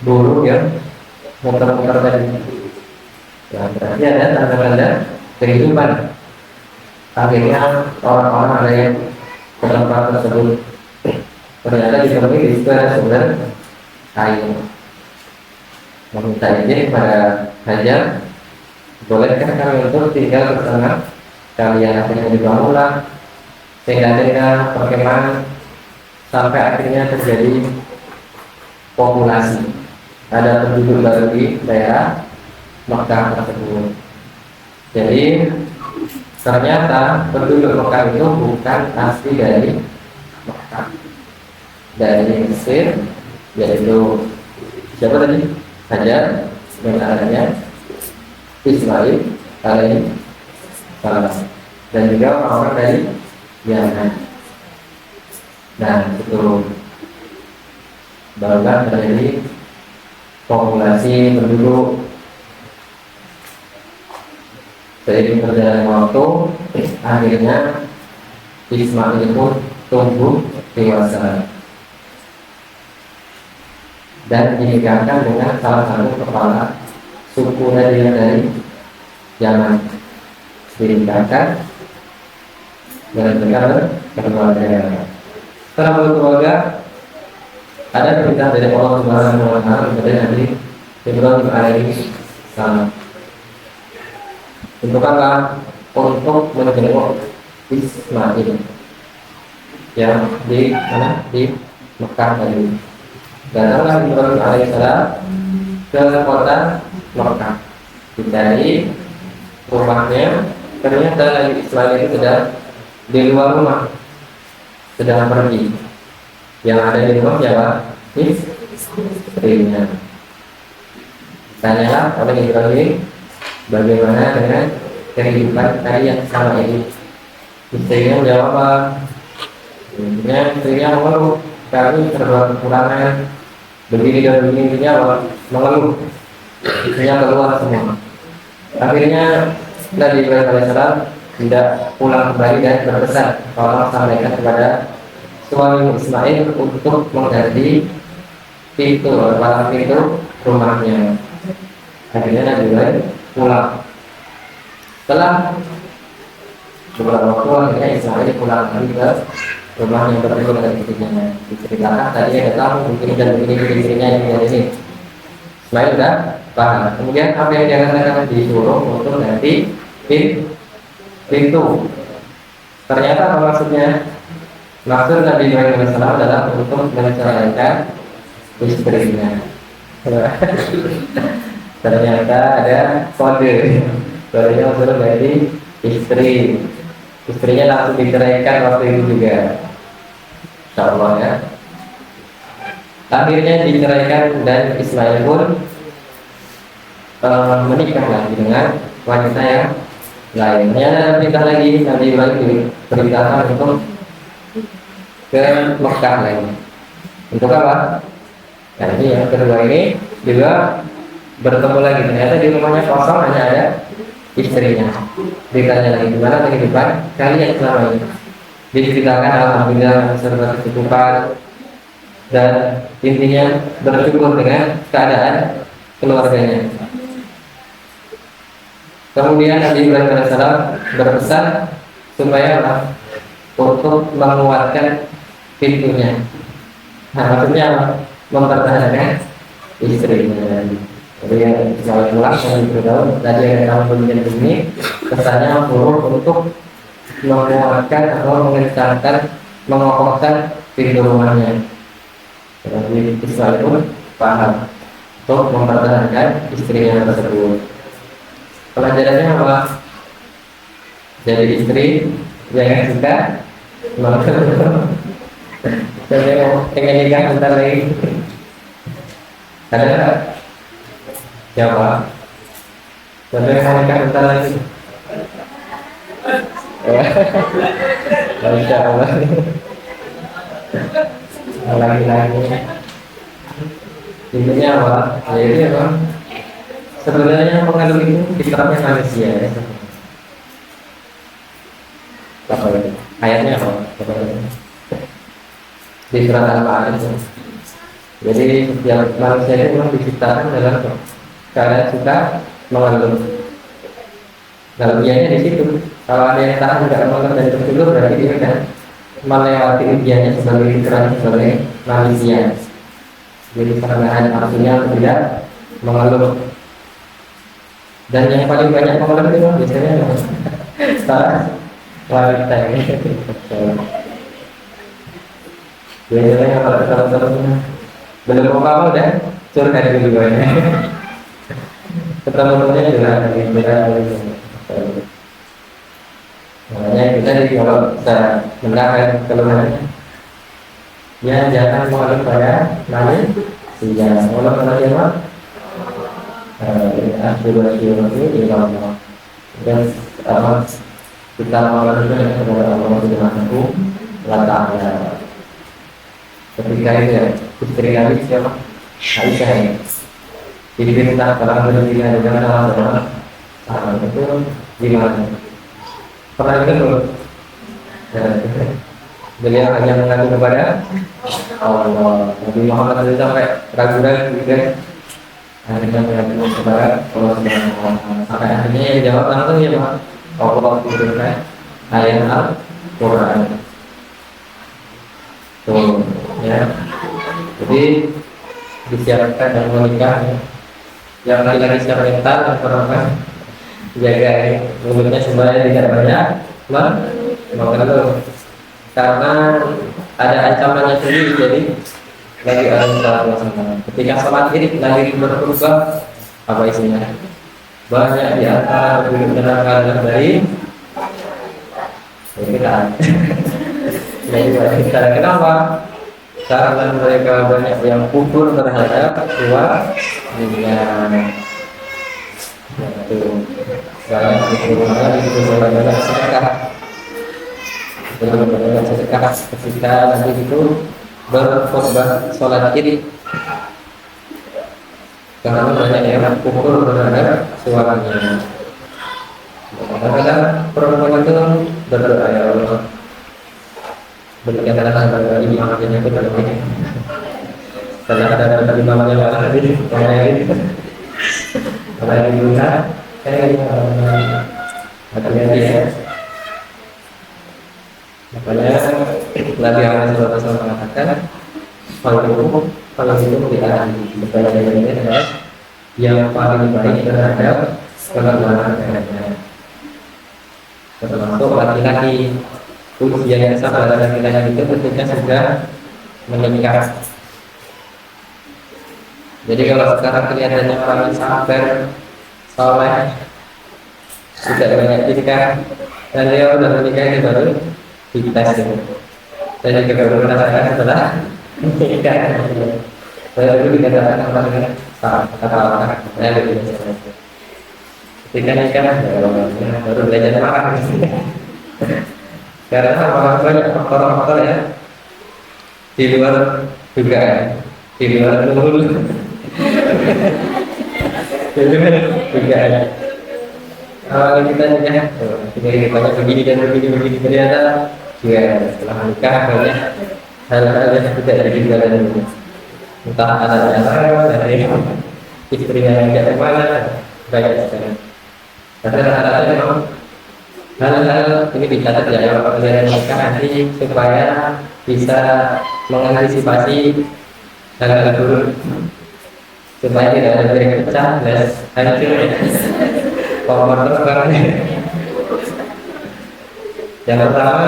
burung yang muter-muter tadi. Ya, berarti ada tanda-tanda kehidupan. Akhirnya orang-orang ada yang ke tempat tersebut. Ternyata dipenuhi di situ ada sumber air. Meminta izin kepada Hajar, bolehkah kami untuk tinggal bersama Kalian akhirnya dibangunlah tenda-tenda perkemahan sampai akhirnya terjadi populasi. Ada penduduk baru di daerah Mekah tersebut. Jadi ternyata penduduk Mekah itu bukan asli dari Mekah, dari Mesir, yaitu siapa tadi? Hajar dan anaknya Ismail alaihi salam, dan juga orang-orang dari Yaman. Nah, itu barulah terjadi populasi penduduk. Seiring berjalannya waktu, akhirnya Ismail pun tumbuh dewasa dan dinikahkan dengan salah satu kepala suku dari Yaman. Dinikahkan dan mereka berkeluarga. Setelah berkeluarga, ada perintah dari Allah Subhanahu wa Ta'ala kepada Nabi Ibrahim alaihi salam. Untuk apa? Untuk menjenguk Ismail yang di mana? Di Mekah tadi. Datanglah Ibrahim alaihissalam ke kota Mekah, dicari rumahnya. Ternyata Nabi Ismail itu sedang di luar rumah, sedang pergi. Yang ada di rumah siapa? Istrinya. Tanyalah oleh Ibrahim, bagaimana dengan kehidupan kalian selama ini? Istrinya menjawab apa? Istrinya mengeluh, kami serba kekurangan, begini dan begini. Istrinya mengeluh, istrinya keluar semua. Akhirnya Nabi Ibrahim alaihissalam tidak pulang kembali dan berpesan tolong sampaikan kepada suami Ismail untuk mengganti palang pintu rumahnya. Akhirnya Nabi Ibrahim pulang. Setelah beberapa waktu, akhirnya Ismail pulang lagi ke rumah yang bertemu dengan istrinya. Diceritakan tadi ada tamu begini dan begini istrinya ini. Ismail sudah paham. Kemudian apa yang dia katakan? Disuruh untuk ganti pintu. Ternyata apa maksudnya? Maksud Nabi Ibrahim alaihissalam adalah untuk menceraikan istrinya. Ternyata ada kode. Kodenya suruh ganti istri. Istrinya langsung diceraikan waktu itu juga. Insyaallah ya. Akhirnya diceraikan dan Ismail pun menikah lagi dengan wanita yang lain. Ada perintah lagi, Nabi Ibrahim diperintahkan untuk ke Mekah lagi. Untuk apa? Nah, ini yang kedua ini juga bertemu lagi. Ternyata di rumahnya kosong, hanya ada istrinya. Ditanya lagi, gimana kehidupan kalian selama ini? Diceritakan alhamdulillah serba kecukupan, dan intinya bersyukur dengan keadaan keluarganya. Kemudian Nabi Ibrahim alaihissalam berpesan supaya untuk menguatkan pintunya. Nah, maksudnya apa? Mempertahankan istrinya. Jadi yang Ismail pulang dan bergaul tadi yang kamu begini begini, kesannya buruk untuk menguatkan atau mengencangkan, mengokohkan pintu rumahnya. Jadi Ismail pun paham untuk mempertahankan istrinya tersebut. Pelajarannya apa? Jadi istri jangan suka saya pengen nikah bentar lagi. Ada nggak? Siapa? Siapa yang mau nikah bentar lagi? Insya Allah. Lagi-lagi. Intinya apa? Jadi apa? Sebenarnya pengaruh itu fitrahnya manusia ya. Apa itu? Ayatnya apa? Di surat Al-Ma'arij. Jadi setiap manusia itu memang diciptakan dalam keadaan suka mengeluh. Kelebihannya di situ. Kalau ada yang tahan tidak mengeluh dan bersyukur, berarti dia kan melewati ujiannya sebagai fitrah, sebagai manusia. Jadi karena ada artinya tidak mengeluh. Dan yang paling banyak mengeluh itu biasanya wanita ini. Biasanya kalau belum apa-apa udah curhat dulu ya. Ketemu-temunya juga beda. Makanya kita kalau bisa mendengar keluhannya, ya jangan mengeluh pada manusia, mengeluh pada siapa? Asyur-asyur ini Allah. Dan kita mengeluh kepada Allah Subhanahu wa Ta'ala. Ketika itu ya, istri kami siapa? Aisyah ya. Jadi minta kalau berdiri dengan salah itu gimana? Pernah itu belum? Beliau hanya mengaku kepada Allah. Nabi Muhammad itu sampai ragu-ragu gitu kan. Akhirnya mengaku kepada Allah Subhanahu wa Ta'ala. Sampai akhirnya yang jawab langsung ya Pak. Allah itu kan ayat Al-Quran. Tuh ya. Jadi disiapkan dan menikah ya. Yang lagi secara mental dan perempuan jaga mulutnya supaya tidak banyak mengeluh karena ada ancamannya sendiri. Jadi lagi salah ketika sholat ini lagi berubah apa isinya banyak di antara berbicara dari kita. Jadi kita kenapa? Karena mereka banyak yang kufur terhadap suaminya. Yaitu dalam hubungan itu banyak sedekah. Banyak sedekah ketika nanti itu berkhutbah sholat Id. Karena banyak yang kufur terhadap suaminya. Kadang-kadang perempuan itu berdoa ya Allah. Berikan pada imamnya itu dalam ini. Karena ada imamnya malah ini, kalau yang dibuka, hati-hati ya. Makanya Nabi Muhammad SAW mengatakan, kalau itu tidak ini adalah yang paling baik terhadap keluarga, termasuk laki-laki. Usia yang sama pada laki-laki itu tentunya sudah menikah. Jadi kalau sekarang kelihatannya orang sabar, soleh, sudah banyak nikah, dan dia sudah menikah ini baru dites ini. Saya juga baru merasakan setelah nikah. Saya dulu dikatakan orang kata orang, saya lebih biasa. Ketika nikah, baru belajar marah. Karena banyak faktor-faktor ya di luar juga, di luar dulu juga. Kalau kita nikah, kita banyak begini dan begini ternyata juga setelah menikah banyak hal-hal yang tidak dijaga dulu. Entah anak-anak dari istrinya yang tidak kemana, banyak sekali. Karena rata-rata memang hal-hal ini dicatat ya kalau kalian menikah nanti supaya bisa mengantisipasi hal-hal buruk, supaya tidak ada yang pecah dan hancur kompor terbang. Yang pertama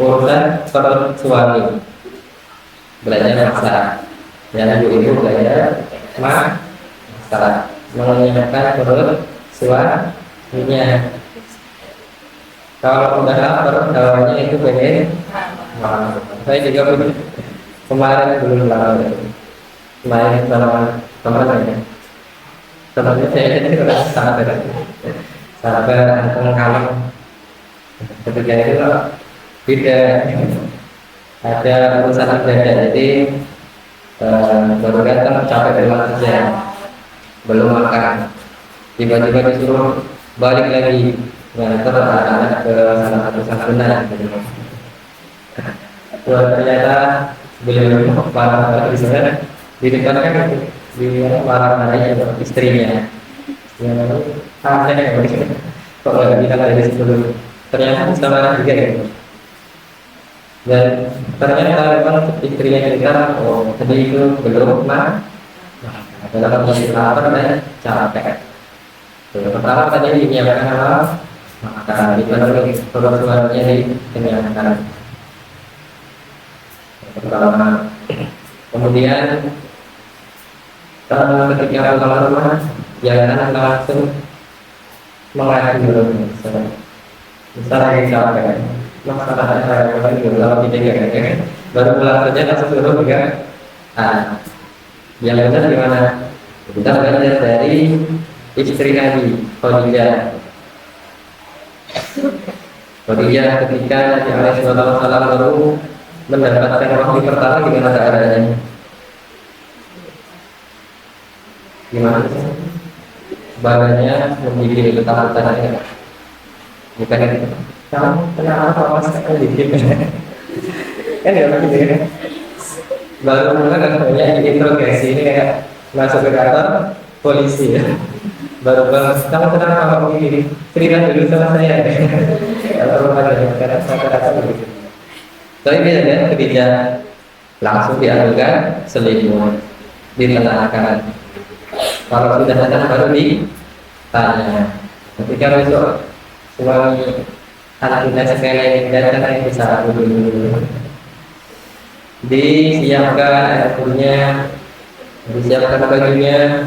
urusan perut suami, belajar masak. Yang ibu belajar masak, menyiapkan perut suaminya. Kalau udah lapar, jawabannya itu pengen. Saya juga kemarin belum lapar. Kemarin sama teman-teman. Temannya saya ini sangat sabar, kalem. Ketika itu tidak ada urusan kerja, jadi baru datang capek dari kerja, belum makan. Tiba-tiba disuruh balik lagi. Mengantar anak-anak ke salah satu santunan. Ternyata beliau marah di sana, di depan kan di marah-marahnya istrinya. Yang aneh kok nggak bilang dari situ. Ternyata bisa marah juga ya. Dan ternyata memang istrinya cerita, oh tadi itu belum adalah masih lapar dan capek. Pertama tadi menyiapkan apa? maka suaranya dikenyakan. Pertama, kemudian ketika keluar rumah jangan langsung mengakhiri dulu. Misalnya misalkan masalahnya kalau tidak kan baru pulang saja langsung turun juga. Yang benar gimana? Kita belajar dari istri Nabi Khadijah. Khadijah ketika Nabi SAW baru mendapatkan wahyu pertama, gimana keadaannya? Gimana? Badannya menggigil ketakutannya. Bukan itu. Kamu kenapa mas digigil? Kan nggak begitu kan? Baru mulai kan banyak interogasi ini kayak masuk ke kantor polisi ya. Baru kamu kenapa kamu begini? Cerita dulu sama saya. Kalau ada karena kata-kata begitu. Tapi biasanya ketika langsung diadukan selimut, ditenangkan. Kalau sudah datang baru ditanya. Ketika besok suami anak kita sekali datang yang bisa dulu. Disiapkan airnya, disiapkan bajunya,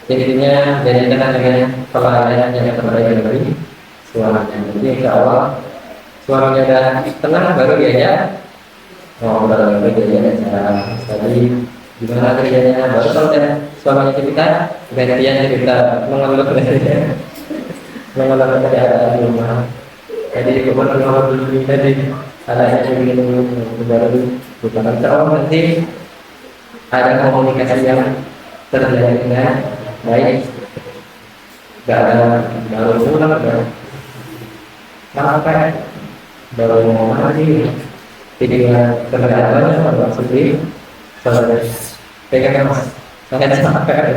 jadinya dengan pelayanan yang terbaik dari suaminya. Jadi insya Allah suaminya udah tenang baru diajak ngobrol diajak tadi gimana kerjanya, baru kalau udah suaminya cerita gantian cerita mengeluh keadaan di rumah. Jadi kemana dulu tadi anaknya begini baru bukan insya Allah nanti ada komunikasi yang terjadi dengan baik. Gak ada baru pulang sampai baru mau mati tidak kendalanya maksudnya soalnya pegang mas saya sampai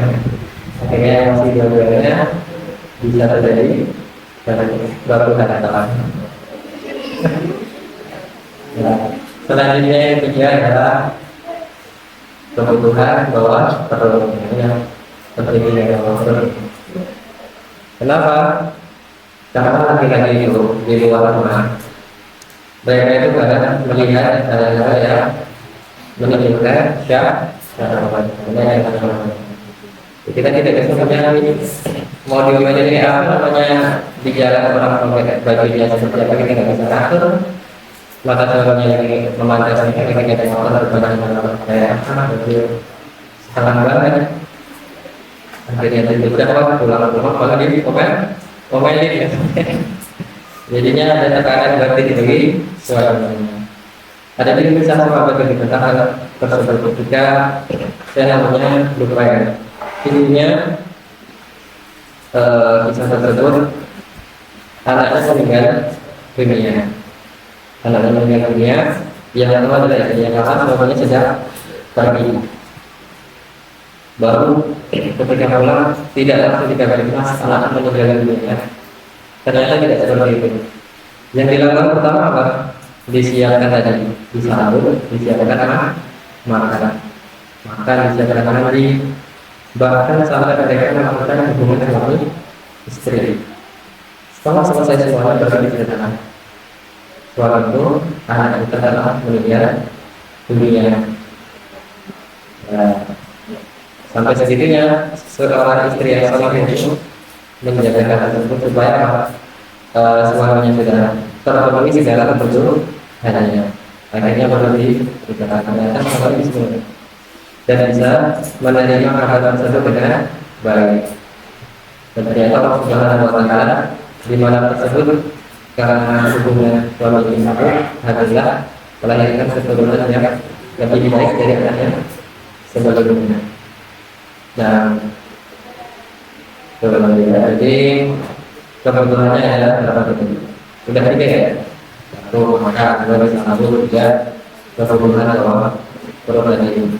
akhirnya masih dua-duanya bisa terjadi dan baru datang. Nah, selanjutnya yang ketiga adalah kebutuhan bahwa perlu yang pentingnya bahwa kenapa? Karena laki-laki itu di luar rumah mereka itu kadang melihat hal-hal yang menimbulkan syahwat. Kita tidak bisa menyadari mau diomelin ini apa namanya di jalan orang pakai bajunya seperti apa kita nggak bisa atur. Mata suaminya lagi memandang kita kita motor berbanyak kayak salah banget. Akhirnya tidak pulang rumah malah di omelin. Jadinya ada tekanan batin bagi suaminya. Ada juga misalnya sahabat yang tekanan tersebut ketika saya namanya lupa ya. Intinya kisah tersebut anaknya meninggal dunia. Anaknya meninggal dunia. Yang pertama adalah yang kalah suaminya sedang pergi. Baru ketika pulang tidak langsung dikabarin mas anak meninggal dunia. Ternyata tidak seperti itu. Yang dilakukan pertama apa? Disiapkan tadi, disambut, disiapkan makan, disiapkan mandi, bahkan sampai mereka melakukan hubungan suami istri. Setelah selesai semua baru diceritakan. Suatu anak kita telah meninggal dunia. Sampai segitunya seorang istri yang soleh itu menjaga hal tersebut supaya suaminya sudah terpenuhi segala kebutuhannya. Akhirnya perlu dikatakan ternyata semua dan bisa menerima hal tersebut dengan baik. Dan ternyata Allah Subhanahu wa Ta'ala di mana tersebut karena hubungan suami istri adalah melahirkan keturunan yang lebih baik dari anaknya sebelumnya. Dan jadi kebutuhannya adalah berapa itu? Sudah tiga ya? Satu maka dua satu tiga kebutuhan atau kebutuhan ini.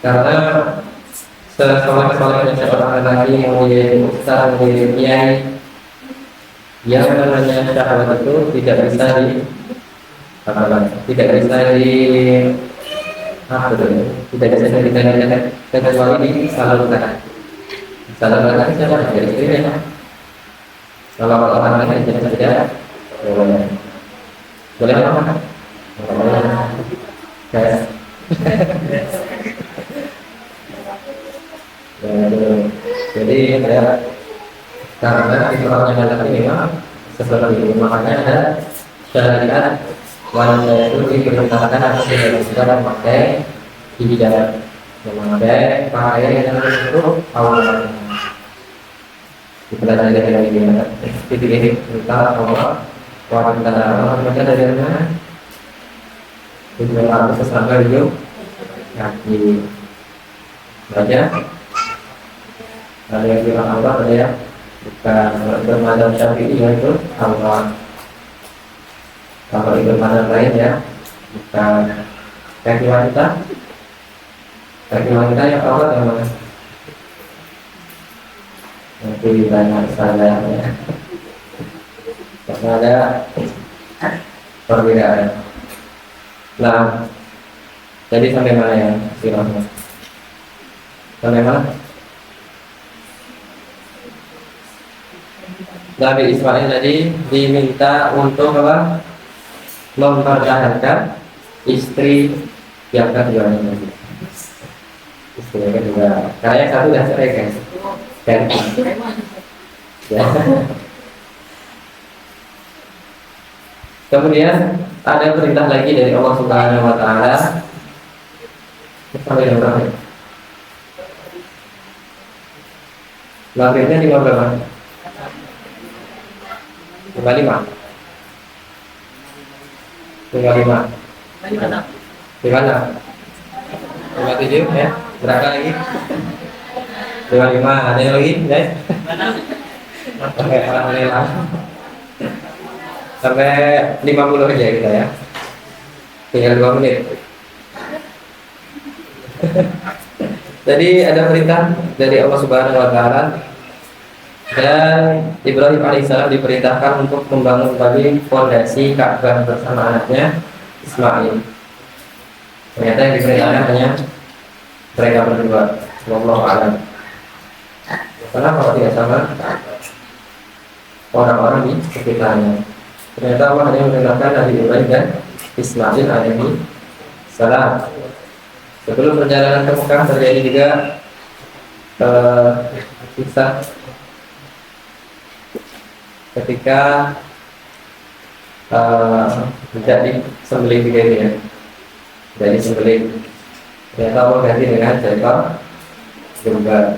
Karena seorang seorang laki mau jadi ustaz, mau jadi kiai, yang namanya syahwat itu tidak bisa dikendalikan kecuali disalurkan. Salurkan siapa? Dari istrinya. Kalau orang lain tidak boleh. Boleh apa? Boleh. Kayak jadi ya karena orang yang ada ini memang seperti itu, makanya ada syariat wanita itu diperintahkan atau tidak bisa memakai hijab, memakai pakaian yang tertutup aurat. Kita dari mana? Titik kita Allah wanita macam dari mana? Itu harus sampai ujung kaki. Baca. Ada yang bilang Allah, ada ya. Bukan bermadzhab Syafi'i yaitu Allah. Kalau itu mana lain ya, bukan kaki wanita. Kaki wanita yang Allah yang mana? Nanti banyak salah ya. Karena ada perbedaan. Nah, jadi sampai mana ya silahkan? Sampai mana? Nabi Ismail tadi diminta untuk apa? Mempertahankan istri yang keduanya tadi. Istri yang kedua. Kayak satu dah cerai guys. Kan? Ya. Kemudian ada perintah lagi dari Allah Subhanahu Wa Taala. Sampai berapa? Maghribnya di berapa? 55 di mana? 57 ya? Berapa lagi? 55 ada yang lagi guys? Sampai alhamdulillah sampai 50 aja kita ya, tinggal 2 menit. Jadi ada perintah dari Allah Subhanahu Wa Taala. Dan Ibrahim alaihissalam diperintahkan untuk membangun kembali fondasi Ka'bah bersama anaknya Ismail. Ternyata yang diperintahkan hanya mereka berdua. Wallahu a'lam. Kenapa kalau tidak sama orang-orang di sekitarnya? Ternyata Allah hanya memerintahkan Nabi Ibrahim dan Ismail alaihi salam. Sebelum perjalanan ke Mekah terjadi juga kisah ketika tidak disembelih juga ini ya, tidak disembelih. Ternyata Allah ganti dengan seekor domba.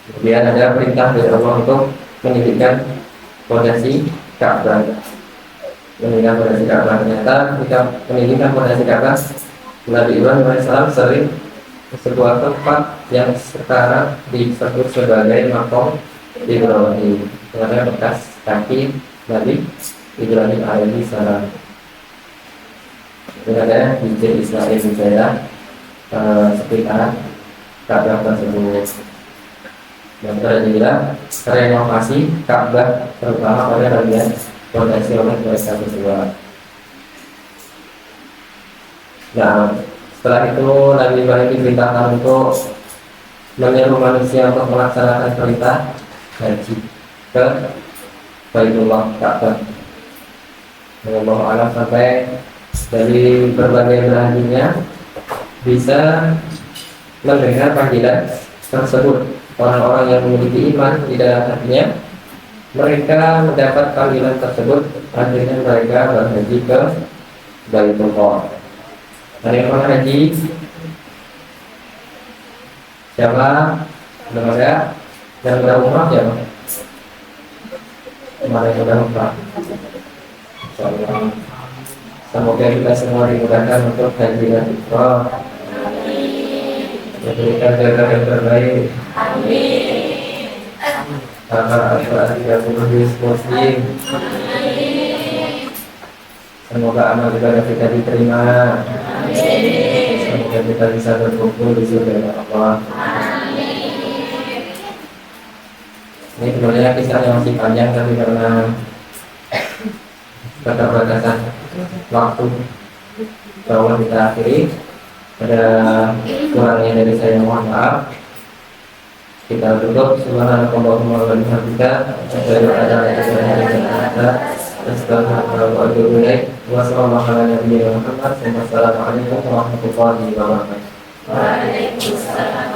Kemudian ada perintah dari Allah untuk meninggikan fondasi Ka'bah. Meninggikan fondasi Ka'bah. Ternyata ketika meninggikan fondasi Ka'bah, Nabi Ibrahim alaihissalam sering ke sebuah tempat yang sekarang disebut sebagai Maqam Ibrahim. Karena bekas kaki Nabi Ibrahim alaihissalam. Ini ada biji Israel di daerah sekitar Ka'bah tersebut. Dan terjadilah renovasi Ka'bah terutama pada bagian fondasi oleh mereka berdua. Nah, setelah itu Nabi Ibrahim diperintahkan untuk menyeru manusia untuk melaksanakan perintah haji ke Baitullah Ka'bah. Allah alam sampai dari berbagai belahannya bisa mendengar panggilan tersebut. Orang-orang yang memiliki iman di dalam hatinya, mereka mendapat panggilan tersebut, akhirnya mereka berhaji ke Baitullah. Ada yang pernah haji? Siapa? Belum ada? Yang sudah umrah siapa? Kemarin yang sudah umrah. Semoga kita semua dimudahkan untuk haji dan umrah. Diberikan jalan yang terbaik. Amin. Karena Al-Quran 30 muslim. Semoga amal ibadah kita diterima. Amin. Semoga kita bisa berkumpul di surga Allah. Amin. Ini sebenarnya kisah yang masih panjang, tapi karena keterbatasan waktu, bahwa kita akhiri. Ada kurangnya dari saya, mohon maaf. Kita tutup. Subhanallahumma wa bihamdika, asyhadu an la ilaha illa anta, astaghfiruka wa atubu ilaik. Wassalamualaikum warahmatullahi wabarakatuh. Waalaikumsalam.